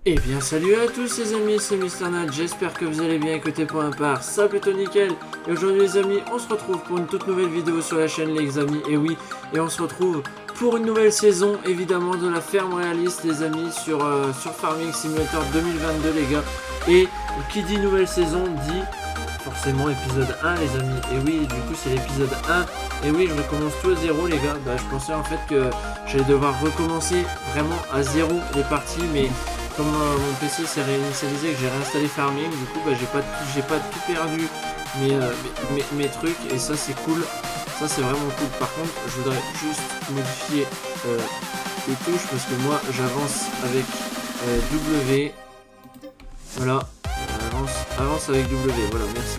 Et bien salut à tous les amis, c'est MrNat, j'espère que vous allez bien. Écoutez, pour ma part, ça va plutôt nickel. Et aujourd'hui les amis, on se retrouve pour une toute nouvelle vidéo sur la chaîne les amis. Et oui, et on se retrouve pour une nouvelle saison évidemment de la ferme réaliste les amis sur Farming Simulator 2022 les gars. Et qui dit nouvelle saison dit forcément épisode 1 les amis. Et oui, du coup c'est l'épisode 1. Et oui, je recommence tout à zéro les gars. Je pensais en fait que j'allais devoir recommencer vraiment à zéro les parties, mais comme mon PC s'est réinitialisé et que j'ai réinstallé Farming, du coup j'ai pas tout perdu mes trucs, et ça c'est cool, ça c'est vraiment cool. Par contre je voudrais juste modifier les touches parce que moi j'avance avec W, voilà, avance avec W, voilà, merci.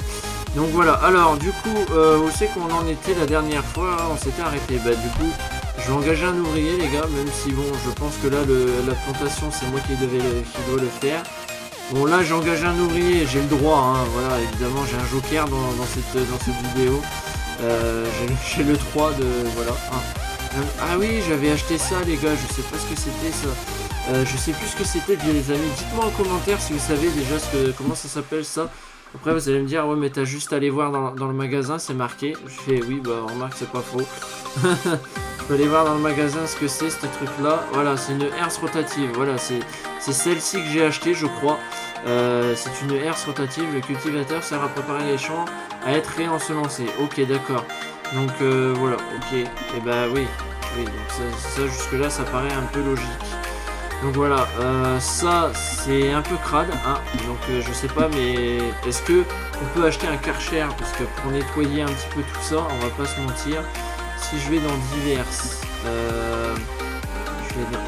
Donc voilà, alors du coup où c'est qu'on en était la dernière fois, on s'était arrêté, du coup je vais engager un ouvrier les gars, même si bon je pense que là la plantation c'est moi qui dois le faire. Bon là j'ai engagé un ouvrier, j'ai le droit, hein, voilà, évidemment j'ai un joker dans cette vidéo. J'ai le 3 de, voilà. Ah oui, j'avais acheté ça les gars, je sais pas ce que c'était ça. Je sais plus ce que c'était les amis, dites-moi en commentaire si vous savez déjà comment ça s'appelle ça. Après vous allez me dire ouais mais t'as juste à aller voir dans le magasin, c'est marqué. Je fais oui, remarque c'est pas faux. Je peux aller voir dans le magasin ce que c'est ce truc là. Voilà, c'est une herse rotative, voilà, c'est celle-ci que j'ai acheté je crois. C'est une herse rotative, le cultivateur sert à préparer les champs à être réensemencés. Ok d'accord, donc voilà, ok, et oui, donc ça jusque là ça paraît un peu logique. Donc voilà, ça c'est un peu crade, hein. Donc je sais pas, mais est-ce que on peut acheter un Karcher, parce que pour nettoyer un petit peu tout ça, on va pas se mentir, si je vais dans diverses,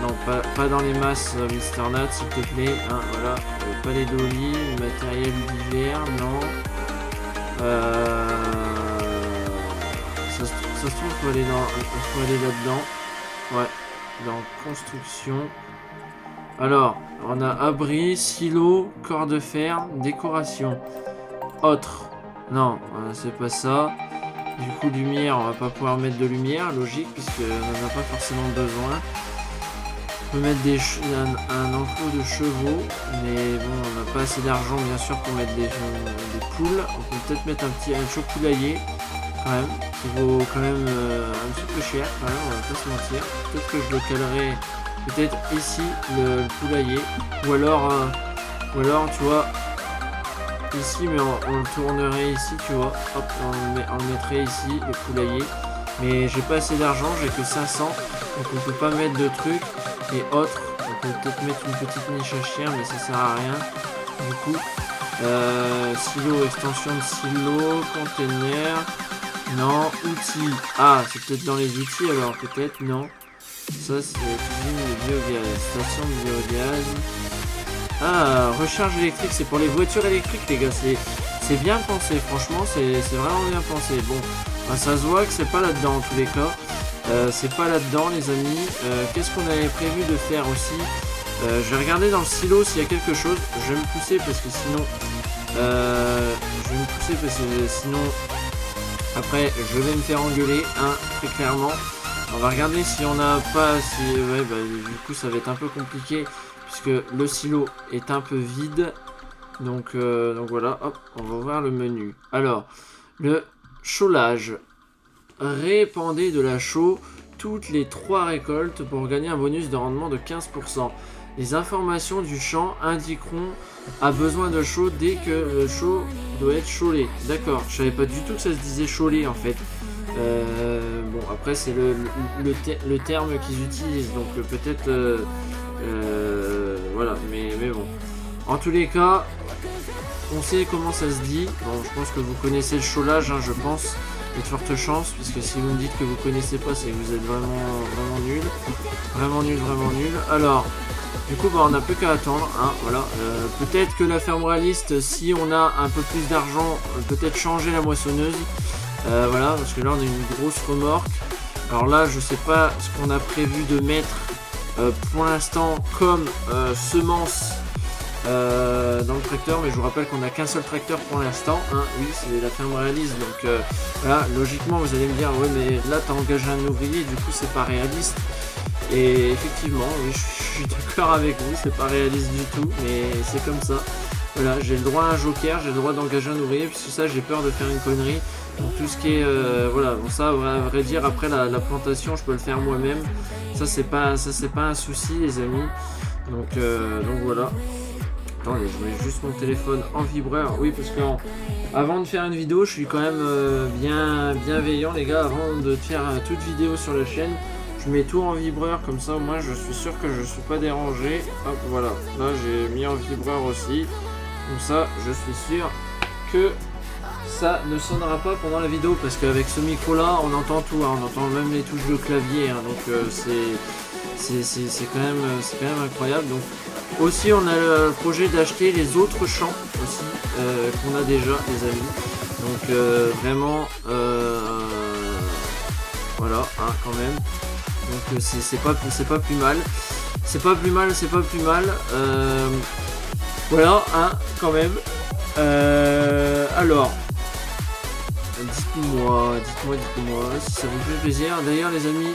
non pas dans les masses MrNat s'il te plaît, hein, voilà, pas les dolly, matériel d'hiver, non, ça se trouve faut aller là-dedans, ouais, dans construction. Alors, on a abri, silo, corps de fer, décoration. Autre. Non, c'est pas ça. Du coup, lumière, on va pas pouvoir mettre de lumière, logique, puisqu'on n'en a pas forcément besoin. On peut mettre un enclos de chevaux, mais bon, on n'a pas assez d'argent, bien sûr, pour mettre des poules. On peut peut-être mettre un chaud poulailler, quand même, qui vaut quand même un petit peu cher, quand même, on va pas se mentir. Peut-être que je le calerai... Peut-être ici le poulailler, ou alors tu vois ici, mais on le tournerait ici, tu vois, hop, on le mettrait ici le poulailler, mais j'ai pas assez d'argent, j'ai que 500, donc on peut pas mettre de trucs. Et autres, on peut peut-être mettre une petite niche à chien, mais ça sert à rien du coup. Silo, extension de silo, container, non, outils, ah c'est peut-être dans les outils alors, peut-être, non. Ça c'est cuisine de biogaz, station de biogaz. Ah, recharge électrique, c'est pour les voitures électriques les gars, c'est bien pensé, franchement c'est vraiment bien pensé. Bon, ça se voit que c'est pas là-dedans en tous les cas, c'est pas là-dedans les amis. Qu'est-ce qu'on avait prévu de faire aussi? Je vais regarder dans le silo s'il y a quelque chose, je vais me pousser parce que sinon après je vais me faire engueuler, hein, très clairement. On va regarder si on n'a pas... du coup ça va être un peu compliqué puisque le silo est un peu vide. Donc voilà, hop, on va voir le menu. Alors, le chaulage. Répandez de la chaux toutes les 3 récoltes pour gagner un bonus de rendement de 15%. Les informations du champ indiqueront a besoin de chaux dès que le chaux doit être chaulé. D'accord, je savais pas du tout que ça se disait chaulé en fait. Bon après c'est le terme qu'ils utilisent, donc peut-être voilà, mais bon, en tous les cas on sait comment ça se dit. Bon, je pense que vous connaissez le chaulage, hein, je pense, il y a de fortes chances, puisque si vous me dites que vous connaissez pas, c'est que vous êtes vraiment nul, vraiment nul. Alors du coup on n'a plus qu'à attendre, hein, voilà. Peut-être que la ferme réaliste, si on a un peu plus d'argent, peut-être changer la moissonneuse. Voilà, parce que là on a une grosse remorque. Alors là je sais pas ce qu'on a prévu de mettre pour l'instant comme semence dans le tracteur, mais je vous rappelle qu'on n'a qu'un seul tracteur pour l'instant, hein. Oui, c'est la ferme réaliste, donc voilà, logiquement vous allez me dire ouais mais là tu as engagé un ouvrier, du coup c'est pas réaliste. Et effectivement, oui, je suis d'accord avec vous, c'est pas réaliste du tout, mais c'est comme ça. Voilà, j'ai le droit à un joker, j'ai le droit d'engager un ouvrier, puisque ça j'ai peur de faire une connerie. Donc tout ce qui est, voilà, bon ça à vrai dire, après la plantation je peux le faire moi-même. Ça c'est pas un souci les amis. Donc voilà. Attendez, je mets juste mon téléphone en vibreur. Oui, parce que avant de faire une vidéo, je suis quand même bien bienveillant les gars. Avant de faire toute vidéo sur la chaîne, je mets tout en vibreur, comme ça moi je suis sûr que je suis pas dérangé. Hop, voilà, là j'ai mis en vibreur aussi. Comme ça, je suis sûr que ça ne sonnera pas pendant la vidéo, parce qu'avec ce micro là, on entend tout, hein, on entend même les touches de clavier, hein, donc c'est quand même incroyable. Donc aussi on a le projet d'acheter les autres champs aussi qu'on a déjà les amis. Donc vraiment voilà, hein, quand même. Donc c'est pas plus mal. C'est pas plus mal. Voilà, hein, quand même. Alors, dites-moi si ça vous fait plaisir. D'ailleurs les amis,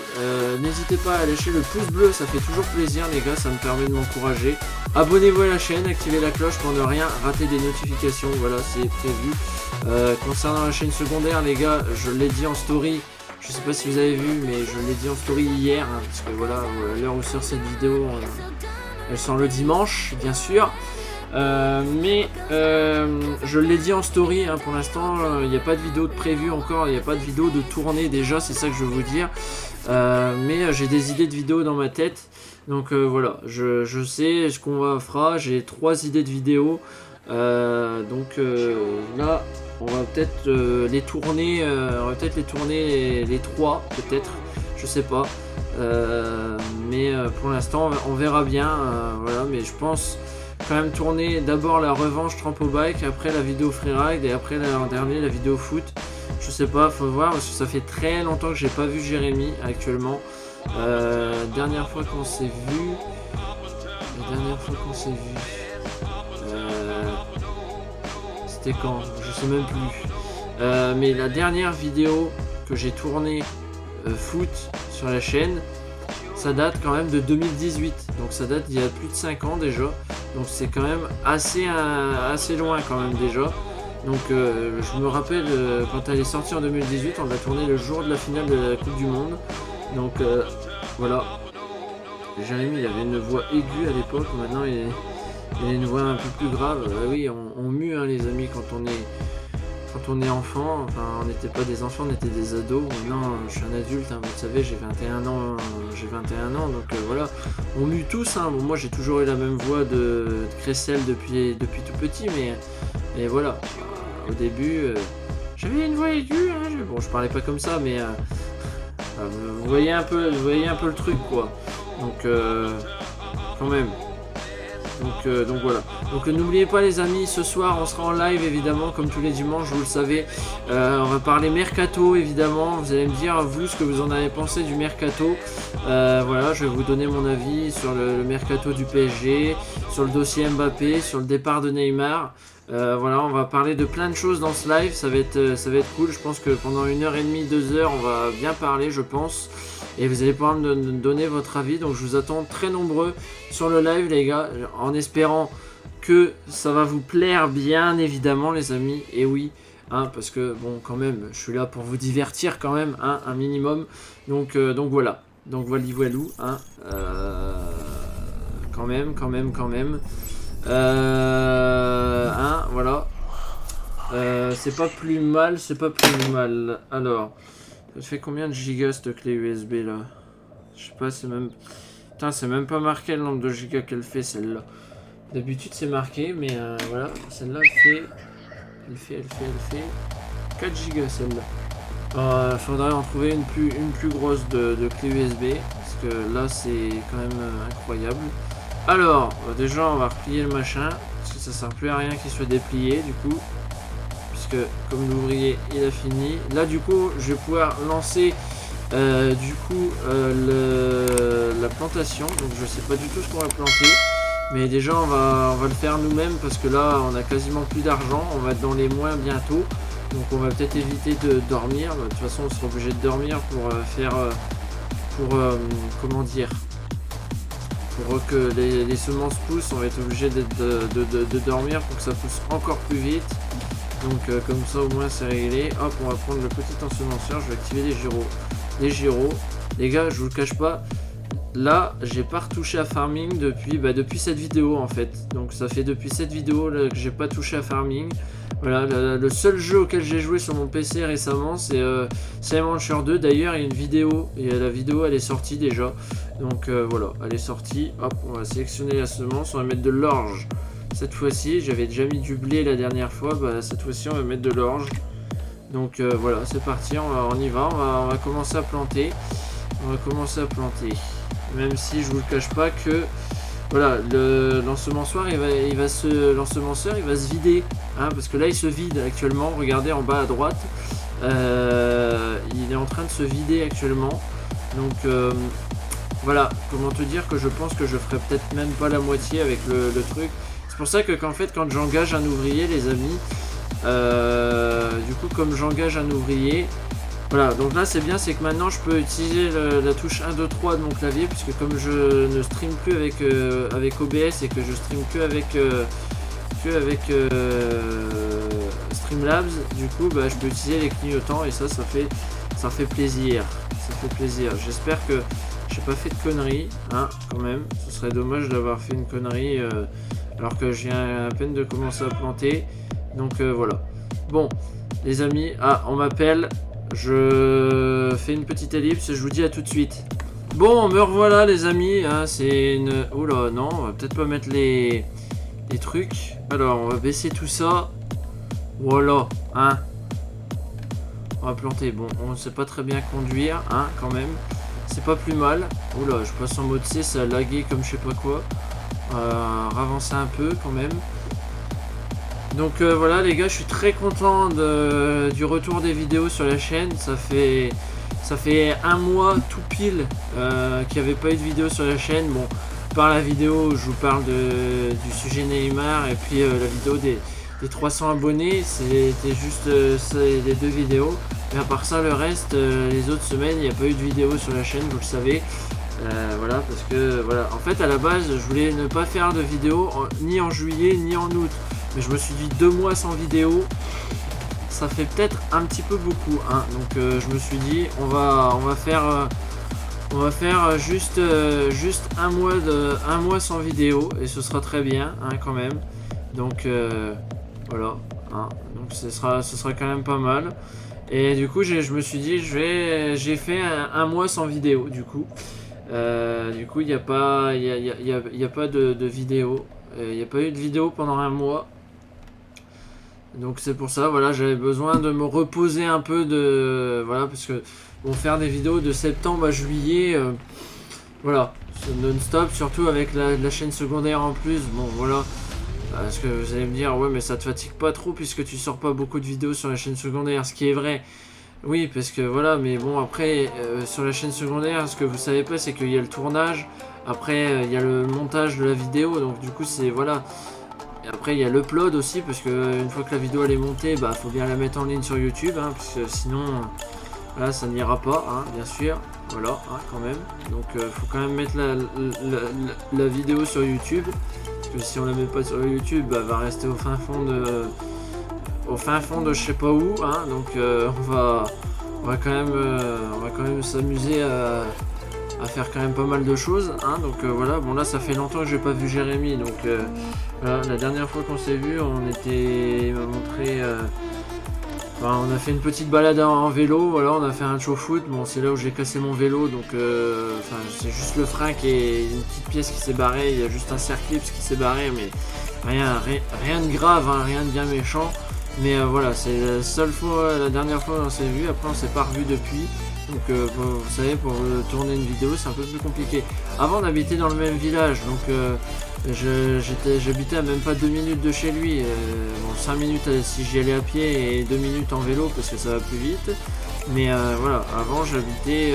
n'hésitez pas à lâcher le pouce bleu, ça fait toujours plaisir les gars, ça me permet de m'encourager. Abonnez-vous à la chaîne, activez la cloche pour ne rien rater des notifications, voilà c'est prévu. Concernant la chaîne secondaire les gars, je l'ai dit en story, je sais pas si vous avez vu, mais je l'ai dit en story hier, hein, parce que voilà, à l'heure où sort cette vidéo, elle sort le dimanche bien sûr. Mais je l'ai dit en story, hein, pour l'instant il n'y a pas de vidéo de prévu encore, il n'y a pas de vidéo de tournée déjà, c'est ça que je veux vous dire. Mais j'ai des idées de vidéos dans ma tête, donc voilà, je sais ce qu'on fera, j'ai 3 idées de vidéos, donc là on va peut-être les tourner, les 3 peut-être, je sais pas, mais pour l'instant on verra bien, voilà, mais je pense quand même tourner d'abord la revanche Trampo Bike, après la vidéo freeride et après en dernier la vidéo foot. Je sais pas, faut voir parce que ça fait très longtemps que j'ai pas vu Jérémy actuellement. Dernière fois qu'on s'est vu, c'était quand? Je sais même plus. Mais la dernière vidéo que j'ai tournée foot sur la chaîne, ça date quand même de 2018, donc ça date d'il y a plus de 5 ans déjà, donc c'est quand même assez loin quand même déjà. Donc je me rappelle quand elle est sortie en 2018, on l'a tournée le jour de la finale de la Coupe du Monde, donc voilà. Jérémy il avait une voix aiguë à l'époque, maintenant il a une voix un peu plus grave. Oui, on mue hein, les amis quand on est enfant, enfin on n'était pas des enfants, on était des ados. Maintenant je suis un adulte, hein, vous savez, j'ai 21 ans, donc voilà, on mue tous, hein. Bon, moi j'ai toujours eu la même voix de Cressel depuis tout petit, mais voilà, au début j'avais une voix aiguë, hein, bon je parlais pas comme ça, mais vous voyez un peu le truc quoi, donc quand même. Donc voilà. Donc n'oubliez pas les amis, ce soir on sera en live évidemment comme tous les dimanches, vous le savez. On va parler mercato évidemment. Vous allez me dire vous ce que vous en avez pensé du mercato. Voilà, je vais vous donner mon avis sur le mercato du PSG, sur le dossier Mbappé, sur le départ de Neymar. Voilà, on va parler de plein de choses dans ce live, ça va être cool. Je pense que pendant 1h30, 2 heures, on va bien parler, je pense. Et vous allez pouvoir me donner votre avis, donc je vous attends très nombreux sur le live les gars, en espérant que ça va vous plaire bien évidemment les amis, et oui, hein, parce que bon quand même, je suis là pour vous divertir quand même, hein, un minimum, donc voilà, donc voilou, hein, quand même, hein, voilà, c'est pas plus mal, alors... Ça fait combien de gigas cette clé USB là? Je sais pas, c'est même... Putain, c'est même pas marqué le nombre de gigas qu'elle fait celle-là. D'habitude c'est marqué, mais voilà, celle-là elle fait 4 gigas celle-là. Faudrait en trouver une plus grosse de clé USB, parce que là c'est quand même incroyable. Alors, déjà on va replier le machin, parce que ça sert plus à rien qu'il soit déplié du coup. Que comme l'ouvrier il a fini, là du coup je vais pouvoir lancer la plantation, donc je sais pas du tout ce qu'on va planter, Mais déjà on va le faire nous-mêmes parce que là on a quasiment plus d'argent, on va être dans les moins bientôt. Donc on va peut-être éviter de dormir. De toute façon on sera obligé de dormir pour comment dire, pour que les semences poussent. On va être obligé de dormir pour que ça pousse encore plus vite. Donc comme ça au moins c'est réglé. Hop, on va prendre le petit ensemenceur, je vais activer les gyros. Les gars, je vous le cache pas, là j'ai pas retouché à farming depuis cette vidéo en fait. Donc ça fait depuis cette vidéo là, que j'ai pas touché à farming. Voilà, le seul jeu auquel j'ai joué sur mon PC récemment c'est Slime Rancher 2. D'ailleurs il y a une vidéo, et la vidéo elle est sortie déjà. Donc voilà, elle est sortie. Hop, on va sélectionner la semence, on va mettre de l'orge. Cette fois-ci, j'avais déjà mis du blé la dernière fois, cette fois-ci on va mettre de l'orge. Donc voilà, c'est parti, on y va, on va commencer à planter. On va commencer à planter. Même si je vous le cache pas que voilà, l'ensemençoir l'ensemenceur il va se vider, hein, parce que là il se vide actuellement. Regardez en bas à droite, il est en train de se vider actuellement. Donc voilà, comment te dire que je pense que je ferai peut-être même pas la moitié avec le truc. C'est pour ça que quand j'engage un ouvrier, les amis, du coup comme j'engage un ouvrier, voilà, donc là c'est bien, c'est que maintenant je peux utiliser la touche 1, 2, 3 de mon clavier, puisque comme je ne stream plus avec OBS et que je stream que avec Streamlabs, du coup je peux utiliser les clignotants et ça fait plaisir. Ça fait plaisir. J'espère que j'ai pas fait de conneries, hein, quand même. Ce serait dommage d'avoir fait une connerie alors que je viens à peine de commencer à planter. Donc voilà. Bon, les amis, on m'appelle. Je fais une petite ellipse, je vous dis à tout de suite. Bon, me revoilà les amis, hein, c'est une... Oula, non, on va peut-être pas mettre les trucs. Alors, on va baisser tout ça. Voilà, hein. On va planter, bon, on ne sait pas très bien conduire, hein, quand même. C'est pas plus mal. Oula, je passe en mode C, ça a lagué comme je sais pas quoi. Ravancer un peu quand même. Donc voilà les gars, je suis très content du retour des vidéos sur la chaîne. Ça fait un mois tout pile qu'il n'y avait pas eu de vidéo sur la chaîne. Bon, par la vidéo où je vous parle du sujet Neymar et puis la vidéo des 300 abonnés, c'était juste les deux vidéos. Mais à part ça, le reste, les autres semaines, il n'y a pas eu de vidéo sur la chaîne, vous le savez. Voilà, parce que voilà, en fait à la base je voulais ne pas faire de vidéo ni en juillet ni en août. Mais je me suis dit 2 mois sans vidéo, ça fait peut-être un petit peu beaucoup, hein. Donc je me suis dit on va faire juste un mois sans vidéo et ce sera très bien, hein, quand même. Donc voilà, hein. Donc ce sera quand même pas mal. Et du coup je me suis dit j'ai fait un mois sans vidéo du coup. Il n'y a pas de vidéo. Il n'y a pas eu de vidéo pendant un mois. Donc c'est pour ça, voilà, j'avais besoin de me reposer un peu voilà, parce que bon, faire des vidéos de septembre à juillet, voilà, non-stop, surtout avec la chaîne secondaire en plus, bon voilà. Parce que vous allez me dire, ouais mais ça te fatigue pas trop puisque tu sors pas beaucoup de vidéos sur la chaîne secondaire, ce qui est vrai. Oui, parce que voilà, mais bon après, sur la chaîne secondaire, ce que vous savez pas, c'est qu'il y a le tournage, après il y a le montage de la vidéo, donc du coup c'est, voilà. Et après il y a l'upload aussi, parce que une fois que la vidéo elle est montée, faut bien la mettre en ligne sur YouTube, hein, parce que sinon, là ça n'ira pas, hein, bien sûr, voilà, hein, quand même. Donc faut quand même mettre la vidéo sur YouTube, parce que si on la met pas sur YouTube, elle va rester au fin fond de je sais pas où, hein, donc on va quand même s'amuser à faire quand même pas mal de choses, hein, donc voilà. Bon là ça fait longtemps que j'ai pas vu Jérémy, donc voilà, la dernière fois qu'on s'est vu il m'a montré on a fait une petite balade en vélo, voilà, on a fait un show foot. Bon, c'est là où j'ai cassé mon vélo, donc c'est juste le frein qui est une petite pièce qui s'est barrée, il y a juste un serre-clips qui s'est barré, mais rien de grave, hein, rien de bien méchant. Mais voilà, c'est la dernière fois on s'est vu, après on s'est pas revu depuis. Donc vous savez, pour tourner une vidéo c'est un peu plus compliqué. Avant on habitait dans le même village, donc j'habitais à même pas 2 minutes de chez lui. Bon, 5 minutes si j'y allais à pied et 2 minutes en vélo parce que ça va plus vite. Mais voilà, avant j'habitais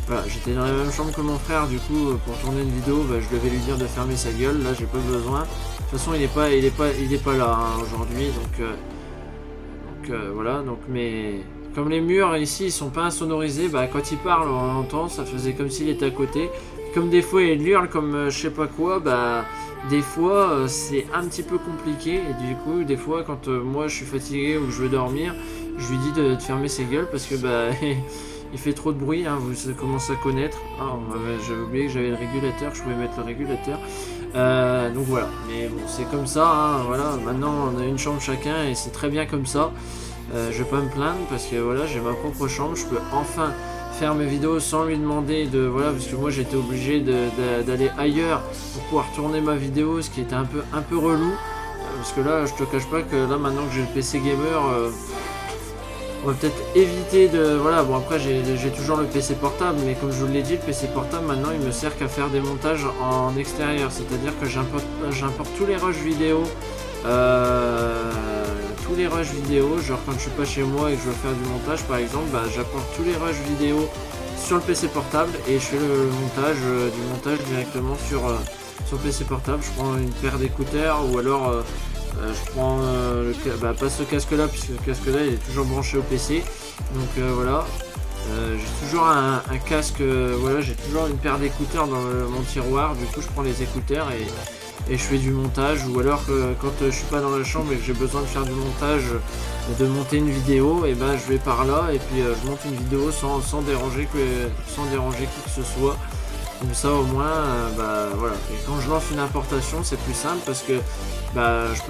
Voilà, j'étais dans la même chambre que mon frère, du coup, pour tourner une vidéo, bah, je devais lui dire de fermer sa gueule. Là, j'ai pas besoin. De toute façon, il est pas là hein, aujourd'hui, voilà. Donc, mais comme les murs ici, ils sont pas insonorisés, bah, quand il parle, on entend, ça faisait comme s'il était à côté. Comme des fois, il hurle comme je sais pas quoi, bah, des fois, c'est un petit peu compliqué. Et du coup, des fois, quand moi, je suis fatigué ou je veux dormir, je lui dis de fermer ses gueules parce que, bah... Il fait trop de bruit, hein, vous commencez à connaître. Ah, j'avais oublié que j'avais le régulateur, je pouvais mettre le régulateur. Donc voilà, mais bon, c'est comme ça, hein, voilà. Maintenant, on a une chambre chacun et c'est très bien comme ça. Je vais pas me plaindre parce que voilà, j'ai ma propre chambre, je peux enfin faire mes vidéos sans lui demander de... Voilà, parce que moi j'étais obligé d'aller ailleurs pour pouvoir tourner ma vidéo, ce qui était un peu relou. Parce que là, je te cache pas que là, maintenant que j'ai le PC gamer... on va peut-être éviter de... Voilà, bon après j'ai toujours le PC portable, mais comme je vous l'ai dit, le PC portable maintenant il me sert qu'à faire des montages en extérieur, c'est-à-dire que j'importe tous les rushs vidéo, genre quand je suis pas chez moi et que je veux faire du montage par exemple, bah, j'apporte tous les rushs vidéo sur le PC portable et je fais le montage, du montage directement sur le PC portable. Je prends une paire d'écouteurs ou alors... je prends pas ce casque là puisque le casque là il est toujours branché au PC, donc voilà, j'ai toujours un casque, voilà, j'ai toujours une paire d'écouteurs dans mon tiroir, du coup je prends les écouteurs et je fais du montage, ou alors quand je suis pas dans la chambre et que j'ai besoin de faire du montage, de monter une vidéo, et ben je vais par là et puis je monte une vidéo sans déranger qui que ce soit. Comme ça au moins, bah voilà. Et quand je lance une importation, c'est plus simple parce que bah je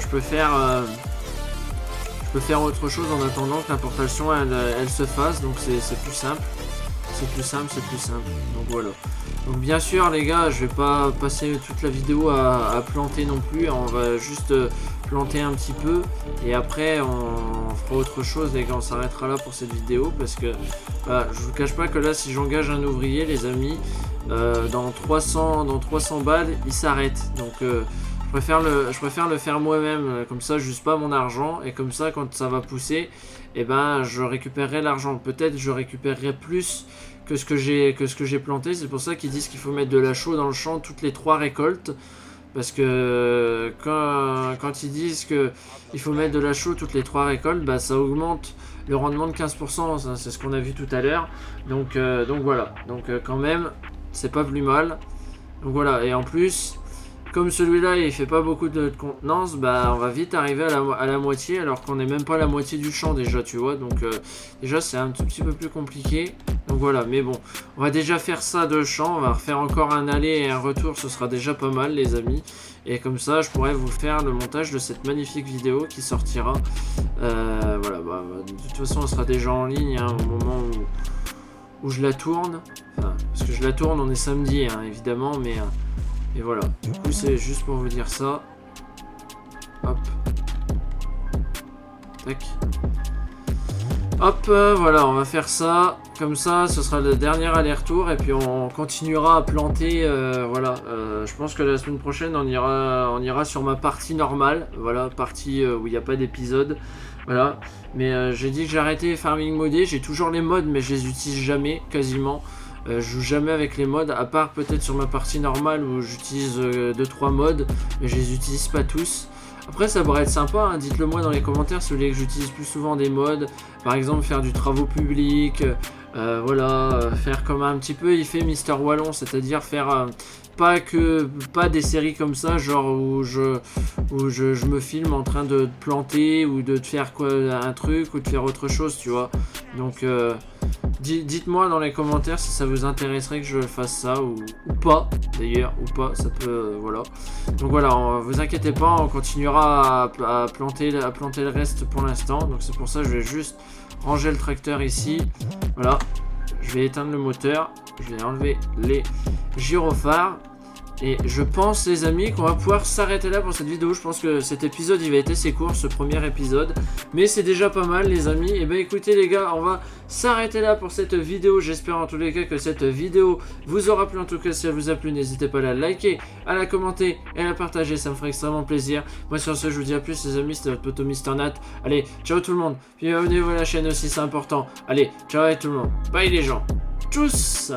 peux faire autre chose en attendant que l'importation elle se fasse. Donc c'est plus simple. C'est plus simple. Donc voilà. Donc bien sûr les gars, je vais pas passer toute la vidéo à planter non plus. On va juste planter un petit peu et après on fera autre chose les gars. On s'arrêtera là pour cette vidéo parce que bah, je vous cache pas que là si j'engage un ouvrier les amis, dans 300 balles il s'arrête. Donc je préfère le faire moi-même, comme ça juste pas mon argent, et comme ça quand ça va pousser, et ben je récupérerai l'argent. Peut-être je récupérerai plus que ce que j'ai planté. C'est pour ça qu'ils disent qu'il faut mettre de la chaux dans le champ toutes les 3 récoltes. Parce que quand ils disent qu'il faut mettre de la chaux toutes les 3 récoltes, bah ça augmente le rendement de 15%, c'est ce qu'on a vu tout à l'heure. Donc voilà, donc quand même, c'est pas plus mal. Donc voilà, et en plus... Comme celui-là il fait pas beaucoup de contenance, bah on va vite arriver à la moitié alors qu'on n'est même pas à la moitié du champ déjà, tu vois. Donc déjà c'est un tout petit peu plus compliqué. Donc voilà, mais bon, on va déjà faire ça de champ, on va refaire encore un aller et un retour, ce sera déjà pas mal les amis. Et comme ça je pourrais vous faire le montage de cette magnifique vidéo qui sortira. Voilà, bah, de toute façon elle sera déjà en ligne hein, au moment où je la tourne. Enfin, parce que je la tourne, on est samedi hein, évidemment, mais... Et voilà, du coup c'est juste pour vous dire ça. Hop. Tac. Hop, voilà, on va faire ça. Comme ça, ce sera le dernier aller-retour. Et puis on continuera à planter. Voilà, je pense que la semaine prochaine, on ira sur ma partie normale. Voilà, partie où il n'y a pas d'épisode. Voilà, mais j'ai dit que j'ai arrêté Farming Modé. J'ai toujours les mods, mais je les utilise jamais, quasiment. Je joue jamais avec les mods, à part peut-être sur ma partie normale où j'utilise 2-3 mods, mais je les utilise pas tous. Après ça pourrait être sympa, hein, dites-le moi dans les commentaires si vous voulez que j'utilise plus souvent des mods, par exemple faire du travaux publics, voilà, faire comme un petit peu il fait Mister Wallon, c'est-à-dire faire pas des séries comme ça, genre où je me filme en train de te planter ou de te faire quoi, un truc ou de faire autre chose, tu vois. Donc dites-moi dans les commentaires si ça vous intéresserait que je fasse ça ou pas, d'ailleurs, ou pas, ça peut, voilà. Donc voilà, vous inquiétez pas, on continuera à planter le reste pour l'instant. Donc c'est pour ça que je vais juste ranger le tracteur ici. Voilà, je vais éteindre le moteur, je vais enlever les gyrophares. Et je pense les amis qu'on va pouvoir s'arrêter là pour cette vidéo. Je pense que cet épisode il va être assez court, ce premier épisode, mais c'est déjà pas mal les amis. Et ben écoutez les gars, on va s'arrêter là pour cette vidéo. J'espère en tous les cas que cette vidéo vous aura plu. En tout cas si elle vous a plu, n'hésitez pas à la liker, à la commenter et à la partager, ça me ferait extrêmement plaisir. Moi sur ce je vous dis à plus les amis, c'était votre pote Mister Nat. Allez, ciao tout le monde, puis abonnez-vous à la chaîne aussi, c'est important. Allez, ciao à tout le monde, bye les gens. Tchuss.